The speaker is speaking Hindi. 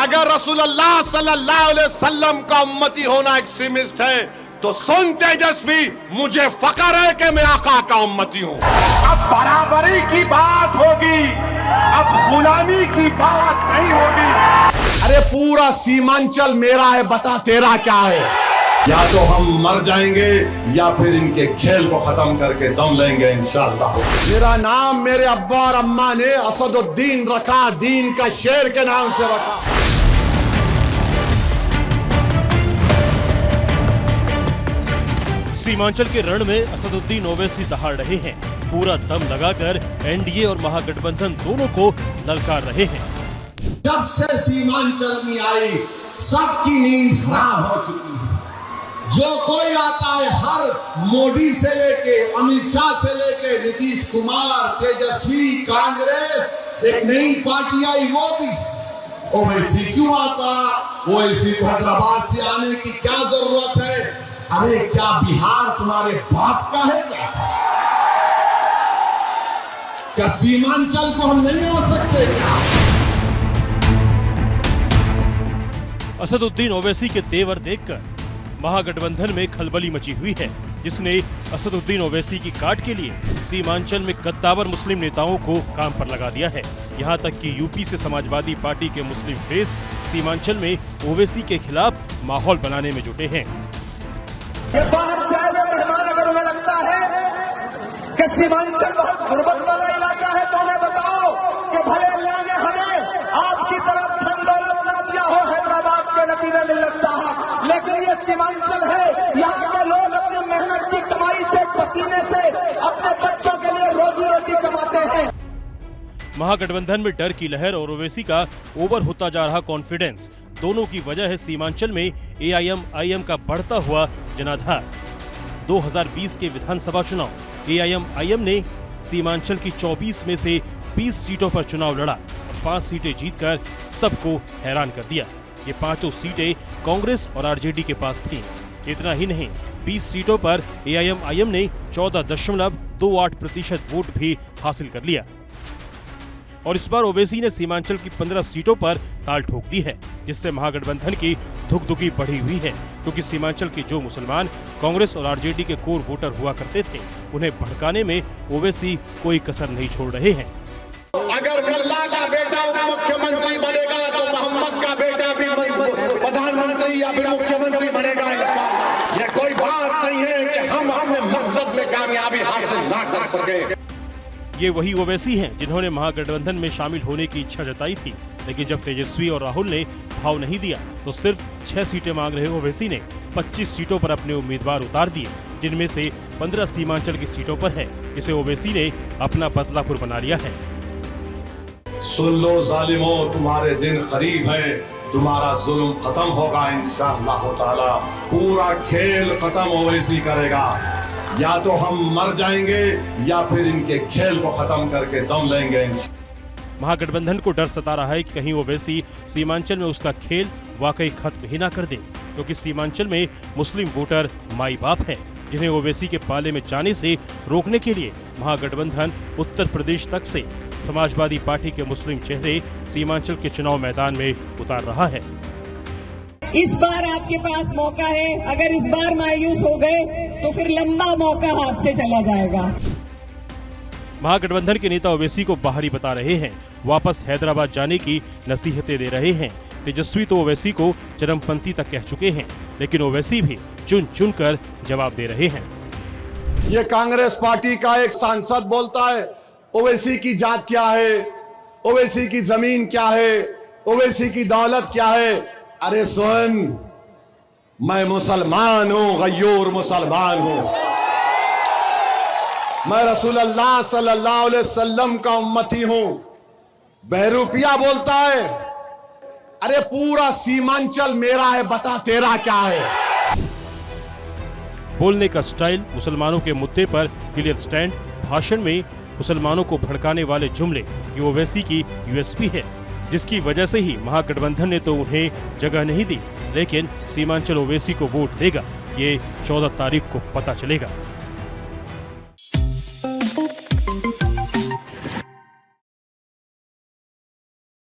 अगर रसूलुल्लाह सल्लल्लाहु अलैहि वसल्लम का उम्मती होना एक्सट्रीमिस्ट है तो सुन तेजस्वी, मुझे फख्र है कि मैं आका का उम्मती हूं। अब बराबरी की बात होगी, अब गुलामी की बात नहीं होगी। अरे पूरा सीमांचल मेरा है, बता तेरा क्या है? या तो हम मर जाएंगे या फिर इनके खेल को खत्म करके दम लेंगे इंशाअल्लाह। मेरा नाम मेरे अब्बा और अम्मा ने असदुद्दीन रखा, दीन का शेर के नाम से रखा। सीमांचल के रण में असदुद्दीन ओवैसी दहाड़ रहे हैं, पूरा दम लगाकर एनडीए और महागठबंधन दोनों को ललकार रहे हैं। जब से सीमांचल में आई सबकी नींद हराम हो चुकी है। जो कोई आता है, हर मोदी से लेके अमित शाह से लेके नीतीश कुमार, तेजस्वी, कांग्रेस, एक नई पार्टी आई वो भी ओवैसी क्यों आता? ओवैसी को हैदराबाद से आने की क्या जरूरत है? अरे क्या बिहार तुम्हारे बाप का है क्या सीमांचल को हम नहीं हो सकते क्या? असदुद्दीन ओवैसी के तेवर देखकर महागठबंधन में खलबली मची हुई है, जिसने असदुद्दीन ओवैसी की काट के लिए सीमांचल में कद्दावर मुस्लिम नेताओं को काम पर लगा दिया है। यहां तक कि यूपी से समाजवादी पार्टी के मुस्लिम फेस सीमांचल में ओवैसी के खिलाफ माहौल बनाने में जुटे हैं। ये बाहर से आए हुए मेहमान अगर उन्हें लगता है कि सीमांचल बहुत गुर्बत वाला इलाका है तो उन्हें बताओ कि भले अल्लाह ने हमें आपकी तरफ धन दौलत ना दिया हो हैदराबाद के नतीजे मिल्लत साहब, लेकिन ये सीमांचल है, यहाँ के लोग अपनी मेहनत की कमाई से, पसीने से अपने बच्चों के लिए रोजी रोटी कमाते हैं। महागठबंधन में डर की लहर और ओवैसी का ओवर होता जा रहा कॉन्फिडेंस दोनों की वजह है सीमांचल में एआईएम का बढ़ता हुआ जनाधार। 2020 के विधानसभा चुनाव एआईएम ने सीमांचल की 24 में से 20 सीटों पर चुनाव लड़ा और 5 सीटें जीतकर सबको हैरान कर दिया। ये पांचों सीटें कांग्रेस और आरजेडी के पास थीं। इतना ही नहीं, 20 सीटों पर एआईएम ने 14.28% वोट भी हासिल कर लिया। और इस बार ओवैसी ने सीमांचल की 15 सीटों पर ताल ठोक दी है, जिससे महागठबंधन की धुकधुकी बढ़ी हुई है, क्योंकि सीमांचल के जो मुसलमान कांग्रेस और आरजेडी के कोर वोटर हुआ करते थे, उन्हें भड़काने में ओवैसी कोई कसर नहीं छोड़ रहे हैं। अगर मुल्ला का बेटा उप मुख्यमंत्री बनेगा तो मोहम्मद का बेटा भी प्रधानमंत्री या फिर मुख्यमंत्री बनेगा। ये कोई बात नहीं है कि हम अपने मकसद में कामयाबी हासिल ना कर सके। ये वही ओवैसी हैं जिन्होंने महागठबंधन में शामिल होने की इच्छा जताई थी, लेकिन जब तेजस्वी और राहुल ने भाव नहीं दिया तो सिर्फ 6 सीटें मांग रहे ओवैसी ने 25 सीटों पर अपने उम्मीदवार उतार दिए, जिनमें से 15 सीमांचल की सीटों पर है, जिसे ओवैसी ने अपना बदलापुर बना लिया है। सुन लो जालिमों, तुम्हारे दिन करीब है, तुम्हारा जुल्म खत्म होगा इंशाअल्लाह ताला। पूरा खेल खत्म ओवैसी करेगा। या तो हम मर जाएंगे या फिर इनके खेल को खत्म करके दम लेंगे। महागठबंधन को डर सता रहा है कि कहीं ओवैसी सीमांचल में उसका खेल वाकई खत्म ही ना कर दे, क्योंकि सीमांचल में मुस्लिम वोटर माई बाप है, जिन्हें ओवैसी के पाले में जाने से रोकने के लिए महागठबंधन उत्तर प्रदेश तक से समाजवादी पार्टी के मुस्लिम चेहरे सीमांचल के चुनाव मैदान में उतार रहा है। इस बार आपके पास मौका है, अगर इस बार मायूस हो गए तो फिर लंबा मौका हाथ से चला जाएगा। महागठबंधन के नेता ओवैसी को बाहरी बता रहे हैं, वापस हैदराबाद जाने की नसीहतें दे रहे हैं। तेजस्वी तो ओवैसी को चरमपंथी तक कह चुके हैं, लेकिन ओवैसी भी चुन चुन कर जवाब दे रहे हैं। ये कांग्रेस पार्टी का एक सांसद बोलता है ओवैसी की जात क्या है, ओवैसी की जमीन क्या है, ओवैसी की दौलत क्या है। अरे सुन, मैं मुसलमान हूं, गयूर मुसलमान हूं। मैं रसूलुल्लाह सल्लल्लाहु अलैहि वसल्लम का उम्मती हूं। बहरूपिया बोलता है अरे पूरा सीमांचल मेरा है, बता तेरा क्या है? बोलने का स्टाइल, मुसलमानों के मुद्दे पर क्लियर स्टैंड, भाषण में मुसलमानों को भड़काने वाले जुमले, ये ओवैसी की यूएसपी है, जिसकी वजह से ही महागठबंधन ने तो उन्हें जगह नहीं दी, लेकिन सीमांचल ओवैसी को वोट देगा, ये 14 तारीख को पता चलेगा।